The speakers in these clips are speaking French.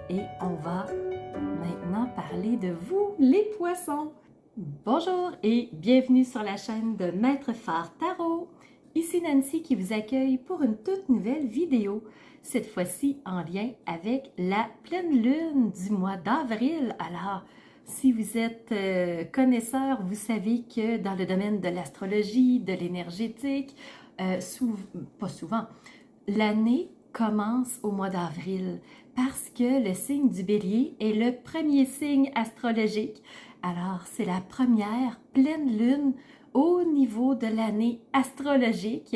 Et on va maintenant parler de vous, les poissons. Bonjour et bienvenue sur la chaîne de Maître Phare Tarot. Ici Nancy qui vous accueille pour une toute nouvelle vidéo, cette fois-ci en lien avec la pleine lune du mois d'avril. Alors, si vous êtes connaisseur, vous savez que dans le domaine de l'astrologie, de l'énergétique, pas souvent, l'année commence au mois d'avril parce que le signe du Bélier est le premier signe astrologique. Alors, c'est la première pleine lune au niveau de l'année astrologique.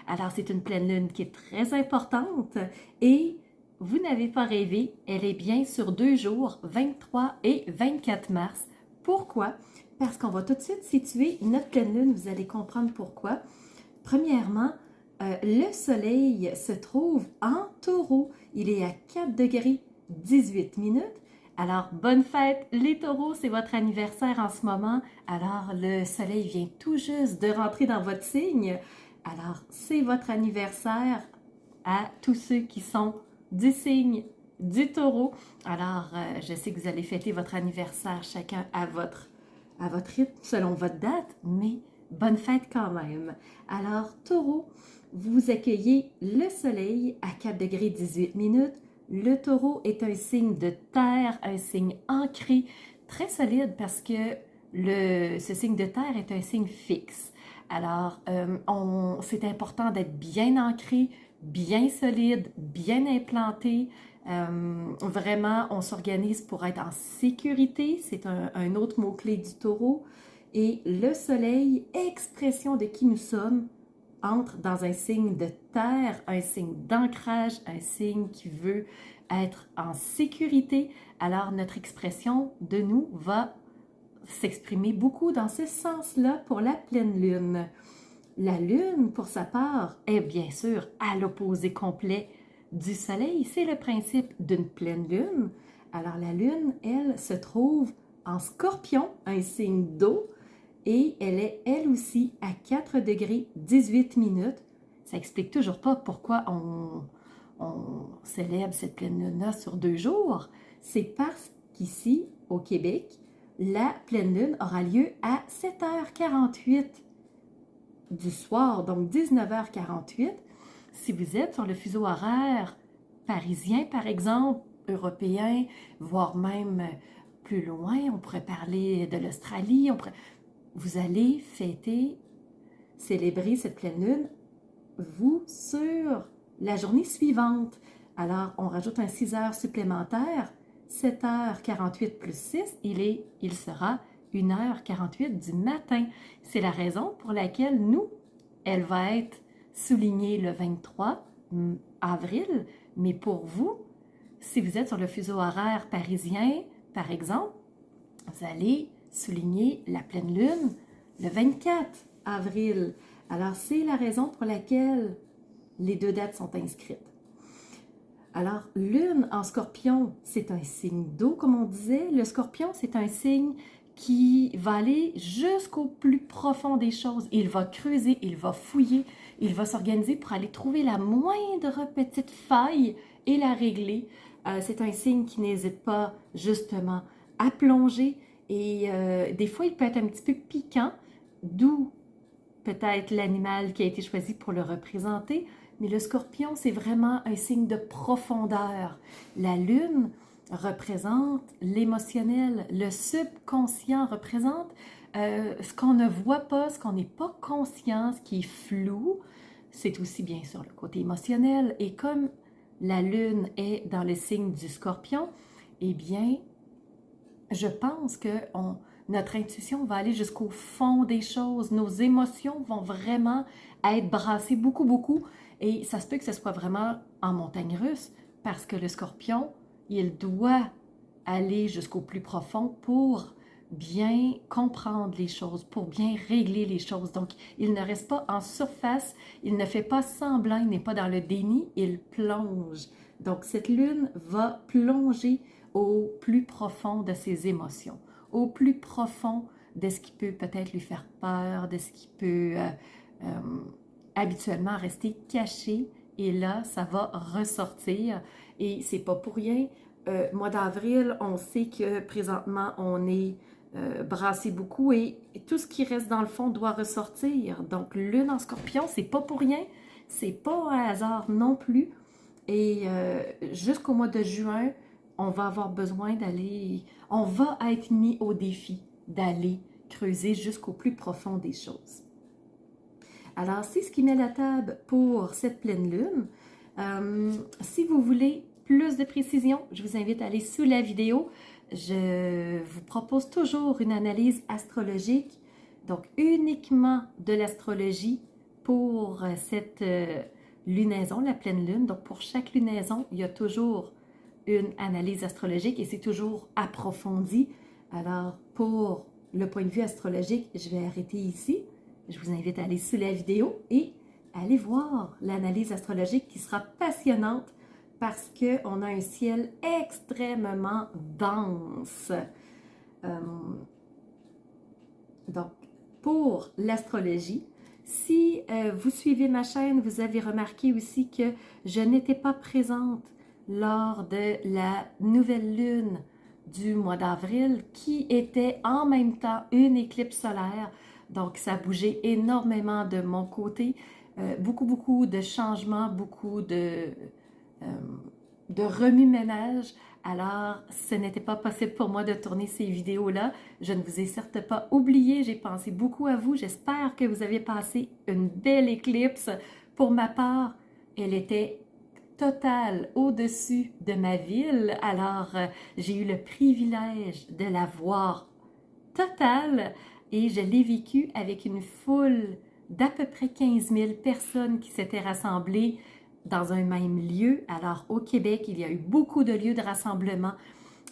Alors, c'est une pleine lune qui est très importante et vous n'avez pas rêvé, elle est bien sur 2 jours, 23 et 24 mars. Pourquoi? Parce qu'on va tout de suite situer notre pleine lune, vous allez comprendre pourquoi. Premièrement, le soleil se trouve en taureau. Il est à 4 degrés 18 minutes. Alors, bonne fête les taureaux, c'est votre anniversaire en ce moment. Alors, le soleil vient tout juste de rentrer dans votre signe. Alors, c'est votre anniversaire à tous ceux qui sont du signe du taureau. Alors, je sais que vous allez fêter votre anniversaire chacun à votre rythme, selon votre date, mais bonne fête quand même. Alors, taureau, vous accueillez le soleil à 4 degrés 18 minutes. Le taureau est un signe de terre, un signe ancré, très solide parce que ce signe de terre est un signe fixe. Alors, c'est important d'être bien ancré, bien solide, bien implanté. Vraiment, on s'organise pour être en sécurité. C'est un autre mot-clé du taureau. Et le soleil, expression de qui nous sommes, entre dans un signe de terre, un signe d'ancrage, un signe qui veut être en sécurité. Alors, notre expression de nous va s'exprimer beaucoup dans ce sens-là pour la pleine lune. La lune, pour sa part, est bien sûr à l'opposé complet du soleil. C'est le principe d'une pleine lune. Alors, la lune, elle, se trouve en scorpion, un signe d'eau, et elle est elle aussi à 4 degrés 18 minutes. Ça explique toujours pas pourquoi on célèbre cette pleine lune-là sur 2 jours. C'est parce qu'ici, au Québec, la pleine lune aura lieu à 7h48 du soir, donc 19h48. Si vous êtes sur le fuseau horaire parisien, par exemple, européen, voire même plus loin, on pourrait parler de l'Australie, vous allez célébrer cette pleine lune, vous, sur la journée suivante. Alors, on rajoute un 6 heures supplémentaires, 7h48 plus 6, il sera 1h48 du matin. C'est la raison pour laquelle elle va être soulignée le 23 avril, mais pour vous, si vous êtes sur le fuseau horaire parisien, par exemple, vous allez souligner la pleine lune le 24 avril. Alors, c'est la raison pour laquelle les 2 dates sont inscrites. Alors, lune en scorpion, c'est un signe d'eau, comme on disait. Le scorpion, c'est un signe qui va aller jusqu'au plus profond des choses. Il va creuser, il va fouiller, il va s'organiser pour aller trouver la moindre petite faille et la régler. C'est un signe qui n'hésite pas justement à plonger et des fois, il peut être un petit peu piquant, d'où peut-être l'animal qui a été choisi pour le représenter, mais le scorpion, c'est vraiment un signe de profondeur. La lune représente l'émotionnel, le subconscient représente ce qu'on ne voit pas, ce qu'on n'est pas conscient, ce qui est flou. C'est aussi bien sûr le côté émotionnel. Et comme la lune est dans le signe du scorpion, eh bien, je pense que notre intuition va aller jusqu'au fond des choses. Nos émotions vont vraiment être brassées beaucoup, beaucoup. Et ça se peut que ce soit vraiment en montagne russe parce que le scorpion, il doit aller jusqu'au plus profond pour bien comprendre les choses, pour bien régler les choses. Donc, il ne reste pas en surface, il ne fait pas semblant, il n'est pas dans le déni, il plonge. Donc, cette lune va plonger au plus profond de ses émotions, au plus profond de ce qui peut peut-être lui faire peur, de ce qui peut habituellement rester caché et là, ça va ressortir. Et c'est pas pour rien. Mois d'avril, on sait que présentement, on est brassé beaucoup et tout ce qui reste dans le fond doit ressortir. Donc, lune en scorpion, c'est pas pour rien. C'est pas un hasard non plus. Et jusqu'au mois de juin, on va avoir besoin d'aller, on va être mis au défi d'aller creuser jusqu'au plus profond des choses. Alors, c'est ce qui met la table pour cette pleine lune. Si vous voulez plus de précision, je vous invite à aller sous la vidéo. Je vous propose toujours une analyse astrologique, donc uniquement de l'astrologie pour cette lunaison, la pleine lune. Donc, pour chaque lunaison, il y a toujours une analyse astrologique et c'est toujours approfondi. Alors, pour le point de vue astrologique, je vais arrêter ici. Je vous invite à aller sous la vidéo et aller voir l'analyse astrologique qui sera passionnante parce qu'on a un ciel extrêmement dense. Donc, pour l'astrologie, si vous suivez ma chaîne, vous avez remarqué aussi que je n'étais pas présente lors de la nouvelle lune du mois d'avril qui était en même temps une éclipse solaire. Donc, ça bougeait énormément de mon côté. Beaucoup de changements, beaucoup de remue-ménage. Alors, ce n'était pas possible pour moi de tourner ces vidéos-là. Je ne vous ai certes pas oublié, j'ai pensé beaucoup à vous. J'espère que vous avez passé une belle éclipse. Pour ma part, elle était totale au-dessus de ma ville. Alors, j'ai eu le privilège de la voir totale et je l'ai vécue avec une foule d'à peu près 15 000 personnes qui s'étaient rassemblées dans un même lieu. Alors, au Québec, il y a eu beaucoup de lieux de rassemblement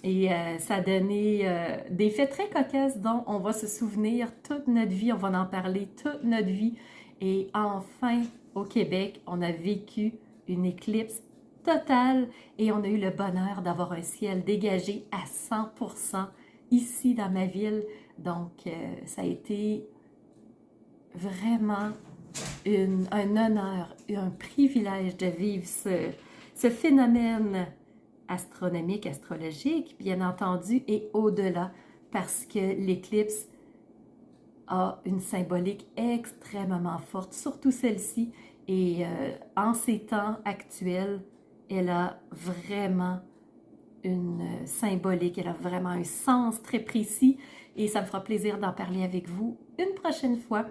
et ça a donné des faits très cocasses dont on va se souvenir toute notre vie, on va en parler toute notre vie. Et enfin, au Québec, on a vécu une éclipse totale et on a eu le bonheur d'avoir un ciel dégagé à 100% ici dans ma ville. Donc, ça a été vraiment un honneur et un privilège de vivre ce phénomène astronomique, astrologique, bien entendu, et au-delà, parce que l'éclipse a une symbolique extrêmement forte, surtout celle-ci, et en ces temps actuels, elle a vraiment une symbolique, elle a vraiment un sens très précis, et ça me fera plaisir d'en parler avec vous une prochaine fois.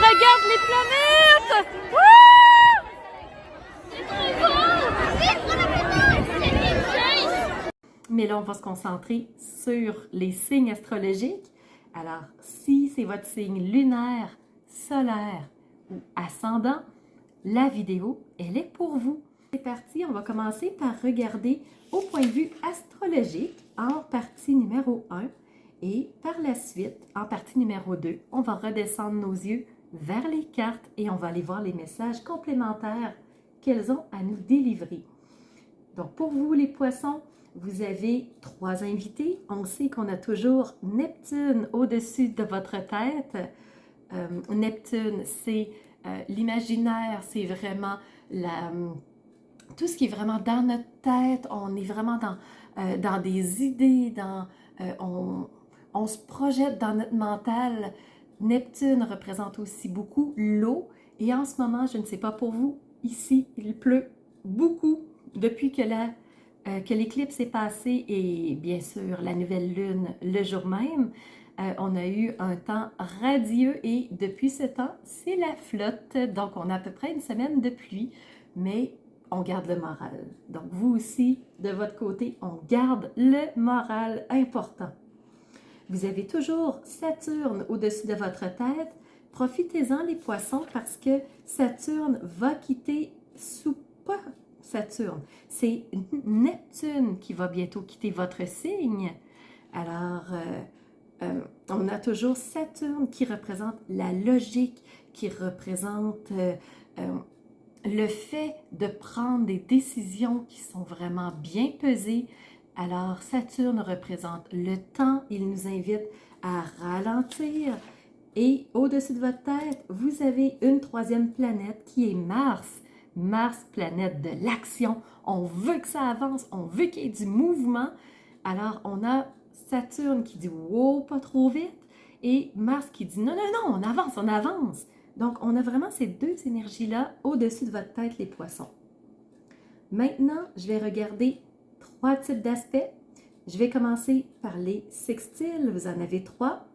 Regarde les planètes! Mais là, on va se concentrer sur les signes astrologiques. Alors, si c'est votre signe lunaire, solaire ou ascendant, la vidéo, elle est pour vous. C'est parti, on va commencer par regarder au point de vue astrologique en partie numéro 1 et par la suite, en partie numéro 2, on va redescendre nos yeux vers les cartes et on va aller voir les messages complémentaires qu'elles ont à nous délivrer. Donc, pour vous, les poissons, vous avez 3 invités. On sait qu'on a toujours Neptune au-dessus de votre tête. Neptune, c'est l'imaginaire, c'est vraiment tout ce qui est vraiment dans notre tête. On est vraiment dans des idées, on se projette dans notre mental. Neptune représente aussi beaucoup l'eau. Et en ce moment, je ne sais pas pour vous, ici, il pleut beaucoup depuis que l'éclipse est passée et bien sûr la nouvelle lune le jour même. On a eu un temps radieux et depuis ce temps, c'est la flotte. Donc, on a à peu près une semaine de pluie, mais on garde le moral. Donc, vous aussi, de votre côté, on garde le moral important. Vous avez toujours Saturne au-dessus de votre tête. Profitez-en les poissons parce que Saturne va quitter pas Saturne, c'est Neptune qui va bientôt quitter votre signe. Alors, on a toujours Saturne qui représente la logique, qui représente le fait de prendre des décisions qui sont vraiment bien pesées. Alors, Saturne représente le temps, il nous invite à ralentir. Et au-dessus de votre tête, vous avez une troisième planète qui est Mars. Mars, planète de l'action. On veut que ça avance, on veut qu'il y ait du mouvement. Alors, on a Saturne qui dit « wow, pas trop vite » et Mars qui dit « non, non, non, on avance, on avance ». Donc, on a vraiment ces deux énergies-là au-dessus de votre tête, les poissons. Maintenant, je vais regarder 3 types d'aspects. Je vais commencer par les sextiles, vous en avez 3.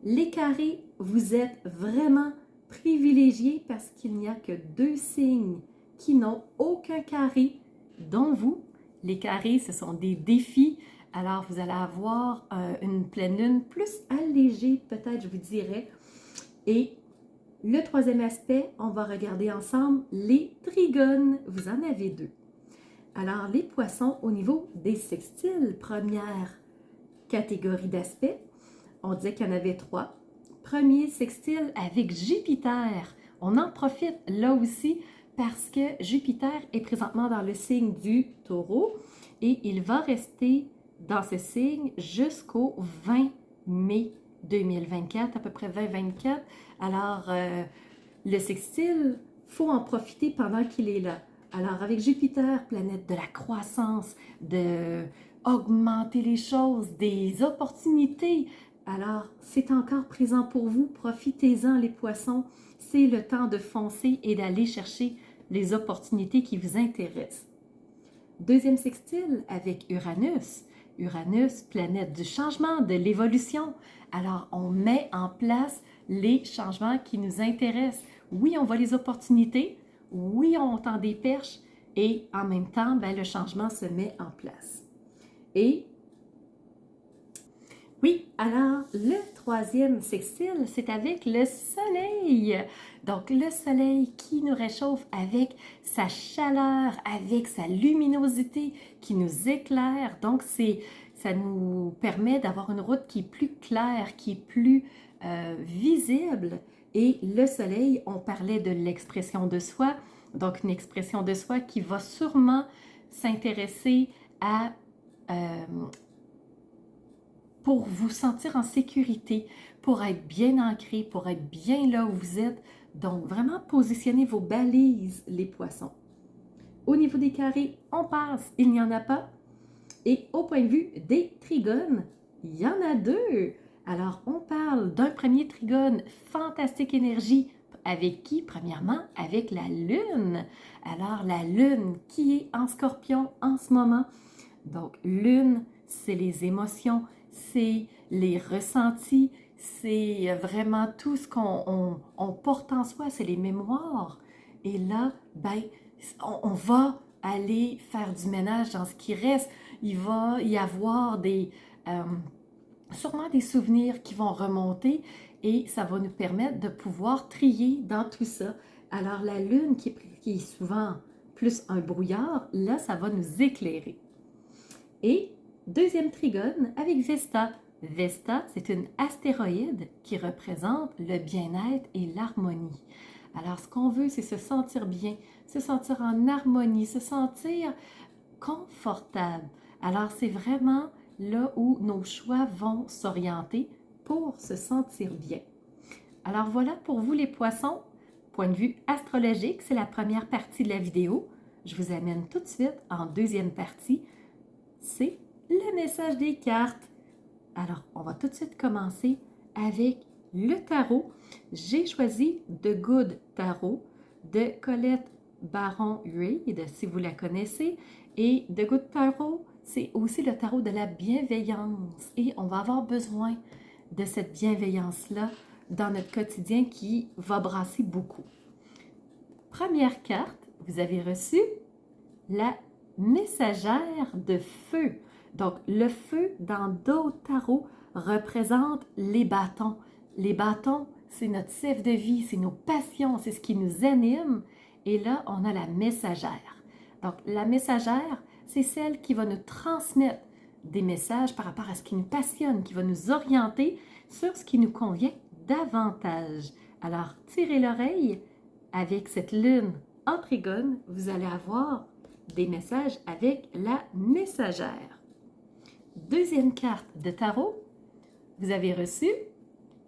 Les carrés, vous êtes vraiment privilégiés parce qu'il n'y a que 2 signes qui n'ont aucun carré, dont vous. Les carrés, ce sont des défis. Alors, vous allez avoir une pleine lune plus allégée, peut-être, je vous dirais. Et le troisième aspect, on va regarder ensemble les trigones. Vous en avez 2. Alors, les poissons, au niveau des sextiles, première catégorie d'aspects, on disait qu'il y en avait 3. Premier sextile avec Jupiter. On en profite là aussi parce que Jupiter est présentement dans le signe du Taureau et il va rester dans ce signe jusqu'au 20 mai 2024, à peu près 2024. Alors, le sextile, il faut en profiter pendant qu'il est là. Alors, avec Jupiter, planète de la croissance, de augmenter les choses, des opportunités. Alors, c'est encore présent pour vous. Profitez-en, les poissons. C'est le temps de foncer et d'aller chercher les opportunités qui vous intéressent. Deuxième sextile avec Uranus. Uranus, planète du changement, de l'évolution. Alors, on met en place les changements qui nous intéressent. Oui, on voit les opportunités. Oui, on tend des perches. Et en même temps, le changement se met en place. Et oui, alors le troisième sextile, c'est avec le soleil. Donc le soleil qui nous réchauffe avec sa chaleur, avec sa luminosité, qui nous éclaire. Donc ça nous permet d'avoir une route qui est plus claire, qui est plus visible. Et le soleil, on parlait de l'expression de soi. Donc une expression de soi qui va sûrement s'intéresser à pour vous sentir en sécurité, pour être bien ancré, pour être bien là où vous êtes. Donc, vraiment positionnez vos balises, les poissons. Au niveau des carrés, on passe, il n'y en a pas. Et au point de vue des trigones, il y en a 2. Alors, on parle d'un premier trigone, fantastique énergie. Avec qui? Premièrement, avec la Lune. Alors, la Lune qui est en Scorpion en ce moment. Donc, Lune, c'est les émotions, c'est les ressentis, c'est vraiment tout ce qu'on porte en soi, c'est les mémoires. Et là, on va aller faire du ménage dans ce qui reste. Il va y avoir sûrement des souvenirs qui vont remonter et ça va nous permettre de pouvoir trier dans tout ça. Alors, la Lune, qui est souvent plus un brouillard, là, ça va nous éclairer. Et deuxième trigone avec Vesta. Vesta, c'est une astéroïde qui représente le bien-être et l'harmonie. Alors, ce qu'on veut, c'est se sentir bien, se sentir en harmonie, se sentir confortable. Alors, c'est vraiment là où nos choix vont s'orienter pour se sentir bien. Alors, voilà pour vous les poissons. Point de vue astrologique, c'est la première partie de la vidéo. Je vous amène tout de suite en deuxième partie. C'est le message des cartes. Alors, on va tout de suite commencer avec le tarot. J'ai choisi The Good Tarot de Colette Baron-Reid, si vous la connaissez. Et The Good Tarot, c'est aussi le tarot de la bienveillance. Et on va avoir besoin de cette bienveillance-là dans notre quotidien qui va brasser beaucoup. Première carte, vous avez reçu la messagère de feu. Donc, le feu, dans d'autres tarots, représente les bâtons. Les bâtons, c'est notre chef de vie, c'est nos passions, c'est ce qui nous anime. Et là, on a la messagère. Donc, la messagère, c'est celle qui va nous transmettre des messages par rapport à ce qui nous passionne, qui va nous orienter sur ce qui nous convient davantage. Alors, tirez l'oreille avec cette lune en trigone, vous allez avoir des messages avec la messagère. Deuxième carte de tarot, vous avez reçu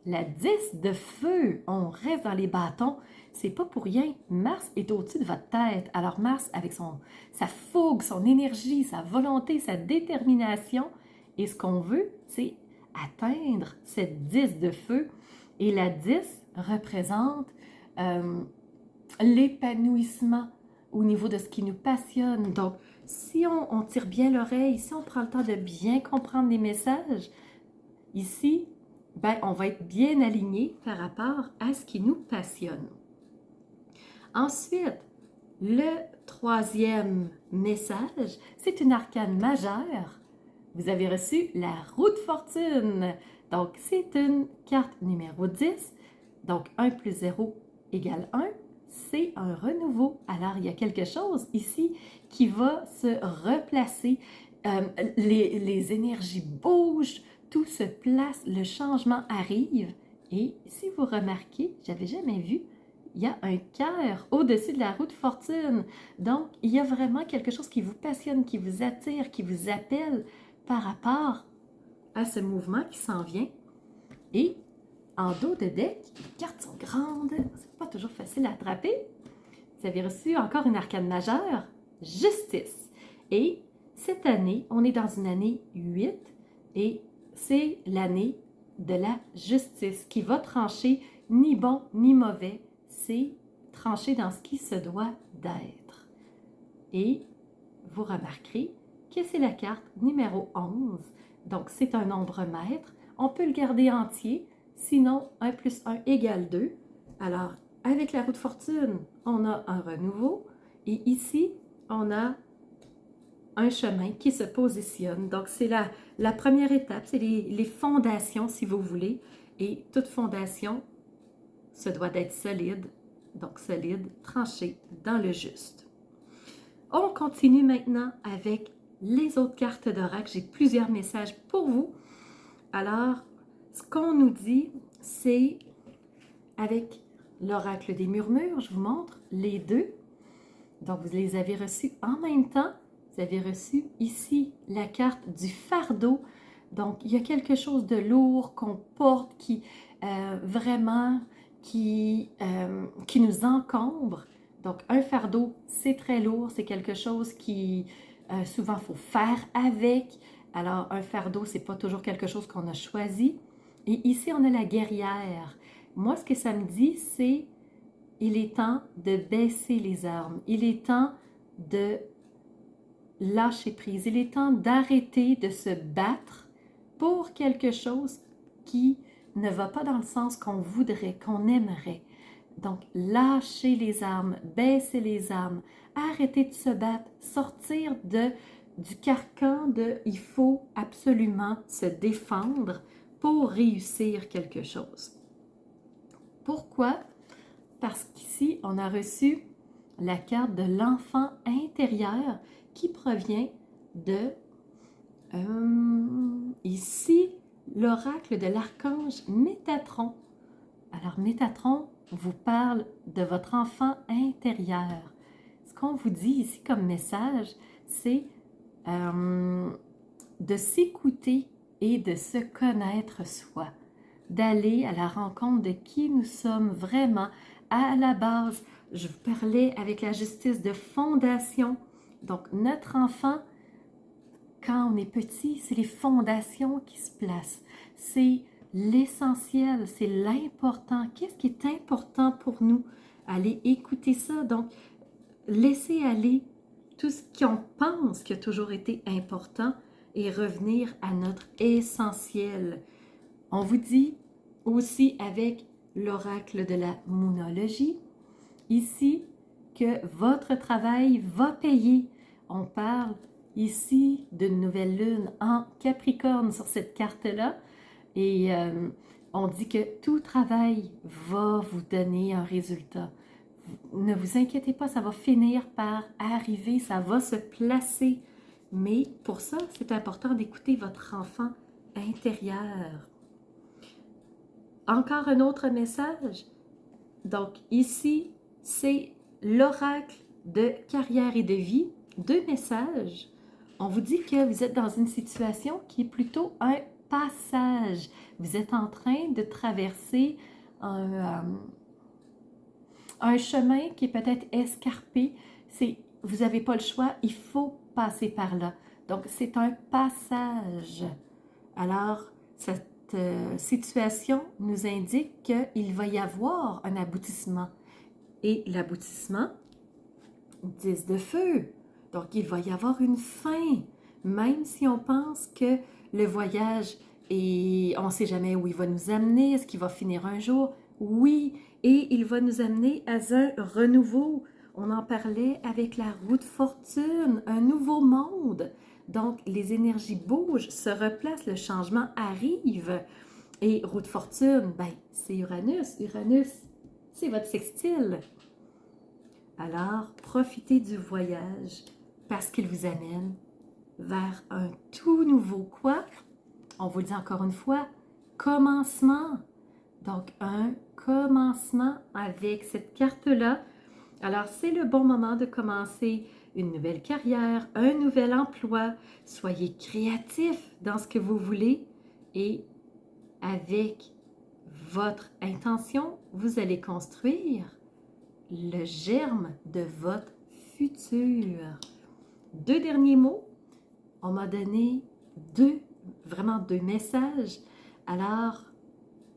la 10 de feu. On reste dans les bâtons. C'est pas pour rien. Mars est au-dessus de votre tête. Alors Mars, avec sa fougue, son énergie, sa volonté, sa détermination, et ce qu'on veut, c'est atteindre cette 10 de feu. Et la 10 représente l'épanouissement au niveau de ce qui nous passionne. Donc, si on tire bien l'oreille, si on prend le temps de bien comprendre les messages, ici, ben, on va être bien aligné par rapport à ce qui nous passionne. Ensuite, le troisième message, c'est une arcane majeure. Vous avez reçu la roue de fortune. Donc, c'est une carte numéro 10. Donc, 1 plus 0 égale 1. C'est un renouveau. Alors, il y a quelque chose ici qui va se replacer. Les énergies bougent, tout se place, le changement arrive. Et si vous remarquez, j'avais jamais vu, il y a un cœur au-dessus de la roue de fortune. Donc, il y a vraiment quelque chose qui vous passionne, qui vous attire, qui vous appelle par rapport à ce mouvement qui s'en vient. Et en dos de deck, les cartes sont grandes, c'est pas toujours facile à attraper. Vous avez reçu encore une arcane majeure, justice. Et cette année, on est dans une année 8 et c'est l'année de la justice qui va trancher ni bon ni mauvais, c'est trancher dans ce qui se doit d'être. Et vous remarquerez que c'est la carte numéro 11, donc c'est un nombre maître. On peut le garder entier, sinon 1 plus 1 égale 2. Alors, avec la roue de fortune, on a un renouveau et ici, on a un chemin qui se positionne. Donc, c'est la première étape, c'est les fondations, si vous voulez. Et toute fondation se doit d'être solide, donc solide, tranchée dans le juste. On continue maintenant avec les autres cartes d'oracle. J'ai plusieurs messages pour vous. Alors, ce qu'on nous dit, c'est avec l'oracle des murmures, je vous montre les deux. Donc, vous les avez reçus en même temps. Vous avez reçu ici la carte du fardeau. Donc, il y a quelque chose de lourd qu'on porte qui vraiment qui nous encombre. Donc, un fardeau, c'est très lourd. C'est quelque chose qui souvent, il faut faire avec. Alors, un fardeau, c'est pas toujours quelque chose qu'on a choisi. Et ici, on a la guerrière. Moi, ce que ça me dit, c'est il est temps de baisser les armes. Il est temps de lâcher prise. Il est temps d'arrêter de se battre pour quelque chose qui ne va pas dans le sens qu'on voudrait, qu'on aimerait. Donc, lâcher les armes, baisser les armes, arrêter de se battre, sortir du carcan de « il faut absolument se défendre pour réussir quelque chose ». Pourquoi? Parce qu'ici, on a reçu la carte de l'enfant intérieur qui provient de, ici, l'oracle de l'archange Métatron. Alors, Métatron vous parle de votre enfant intérieur. Ce qu'on vous dit ici comme message, c'est de s'écouter et de se connaître soi, d'aller à la rencontre de qui nous sommes vraiment. À la base, je vous parlais avec la justice de fondation. Donc, notre enfant, quand on est petit, c'est les fondations qui se placent. C'est l'essentiel, c'est l'important. Qu'est-ce qui est important pour nous? Allez écouter ça. Donc, laisser aller tout ce qu'on pense qui a toujours été important et revenir à notre essentiel. On vous dit aussi avec l'oracle de la moonologie, ici, que votre travail va payer. On parle ici d'une nouvelle lune en Capricorne sur cette carte-là. Et on dit que tout travail va vous donner un résultat. Ne vous inquiétez pas, ça va finir par arriver, ça va se placer. Mais pour ça, c'est important d'écouter votre enfant intérieur. Encore un autre message. Donc ici, c'est l'oracle de carrière et de vie. 2 messages. On vous dit que vous êtes dans une situation qui est plutôt un passage. Vous êtes en train de traverser un chemin qui est peut-être escarpé. Vous n'avez pas le choix, il faut passer par là. Donc, c'est un passage. Alors, cette situation nous indique qu'il va y avoir un aboutissement. Et l'aboutissement, 10 de feu. Donc, il va y avoir une fin. Même si on pense que le voyage, on ne sait jamais où il va nous amener, est-ce qu'il va finir un jour? Oui, et il va nous amener à un renouveau. On en parlait avec la roue de fortune, un nouveau monde. Donc, les énergies bougent, se replacent, le changement arrive. Et roue de fortune, ben, c'est Uranus. Uranus, c'est votre sextile. Alors, profitez du voyage parce qu'il vous amène vers un tout nouveau quoi? On vous le dit encore une fois, commencement. Donc, un commencement avec cette carte-là. Alors, c'est le bon moment de commencer une nouvelle carrière, un nouvel emploi. Soyez créatif dans ce que vous voulez et avec votre intention, vous allez construire le germe de votre futur. 2 derniers mots. On m'a donné vraiment deux messages. Alors,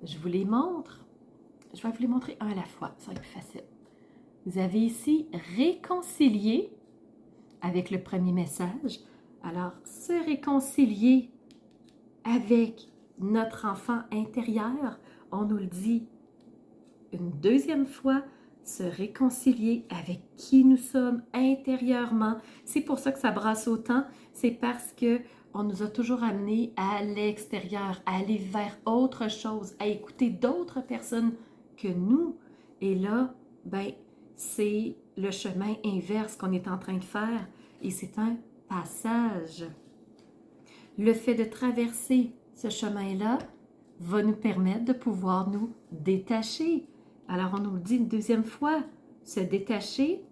je vous les montre. Je vais vous les montrer un à la fois, ça va être plus facile. Vous avez ici réconcilier avec le premier message. Alors, se réconcilier avec notre enfant intérieur, on nous le dit une deuxième fois, se réconcilier avec qui nous sommes intérieurement. C'est pour ça que ça brasse autant, c'est parce que on nous a toujours amenés à l'extérieur, à aller vers autre chose, à écouter d'autres personnes que nous. Et là, ben, c'est le chemin inverse qu'on est en train de faire et c'est un passage. Le fait de traverser ce chemin-là va nous permettre de pouvoir nous détacher. Alors, on nous le dit une deuxième fois, se détacher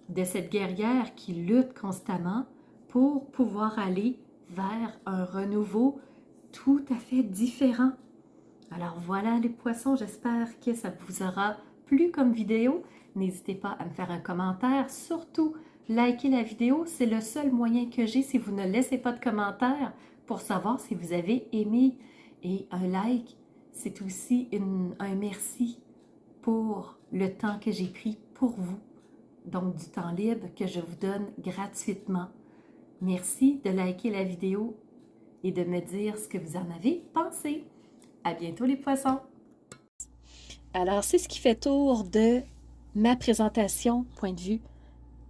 de cette guerrière qui lutte constamment pour pouvoir aller vers un renouveau tout à fait différent. Alors voilà les poissons, j'espère que ça vous aura plu comme vidéo. N'hésitez pas à me faire un commentaire, surtout likez la vidéo, c'est le seul moyen que j'ai si vous ne laissez pas de commentaire pour savoir si vous avez aimé. Et un like, c'est aussi un merci pour le temps que j'ai pris pour vous, donc du temps libre que je vous donne gratuitement. Merci de liker la vidéo et de me dire ce que vous en avez pensé. À bientôt les poissons! Alors, c'est ce qui fait tour de ma présentation, point de vue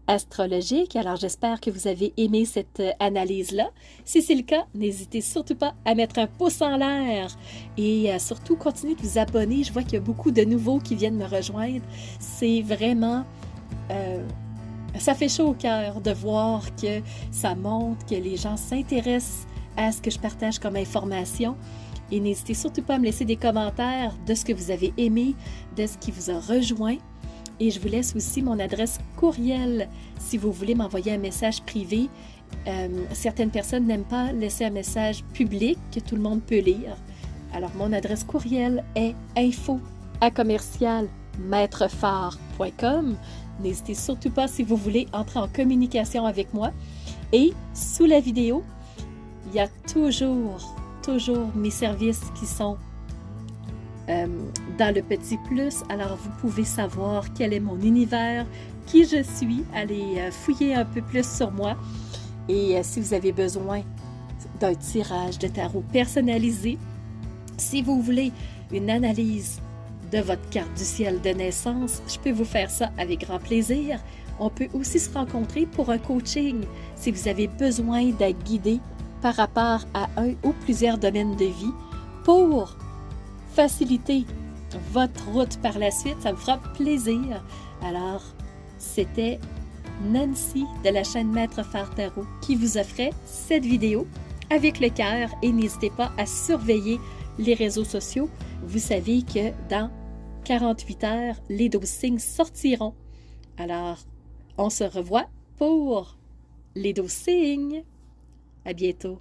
astrologique. Alors, j'espère que vous avez aimé cette analyse-là. Si c'est le cas, n'hésitez surtout pas à mettre un pouce en l'air et surtout continuez de vous abonner. Je vois qu'il y a beaucoup de nouveaux qui viennent me rejoindre. C'est vraiment... ça fait chaud au cœur de voir que ça montre, que les gens s'intéressent à ce que je partage comme information. Et n'hésitez surtout pas à me laisser des commentaires de ce que vous avez aimé, de ce qui vous a rejoint. Et je vous laisse aussi mon adresse courriel si vous voulez m'envoyer un message privé. Certaines personnes n'aiment pas laisser un message public que tout le monde peut lire. Alors, mon adresse courriel est info@commercialmaitrefort.com. N'hésitez surtout pas si vous voulez entrer en communication avec moi. Et sous la vidéo, il y a toujours mes services qui sont dans le petit plus. Alors, vous pouvez savoir quel est mon univers, qui je suis. Allez fouiller un peu plus sur moi. Et si vous avez besoin d'un tirage de tarot personnalisé, si vous voulez une analyse de votre carte du ciel de naissance, je peux vous faire ça avec grand plaisir. On peut aussi se rencontrer pour un coaching si vous avez besoin d'être guidé par rapport à un ou plusieurs domaines de vie pour faciliter votre route par la suite. Ça me fera plaisir. Alors, c'était Nancy de la chaîne Maître Phare Tarot qui vous offrait cette vidéo avec le cœur et n'hésitez pas à surveiller les réseaux sociaux. Vous savez que dans 48 heures, les 12 signes sortiront. Alors, on se revoit pour les 12 signes. À bientôt.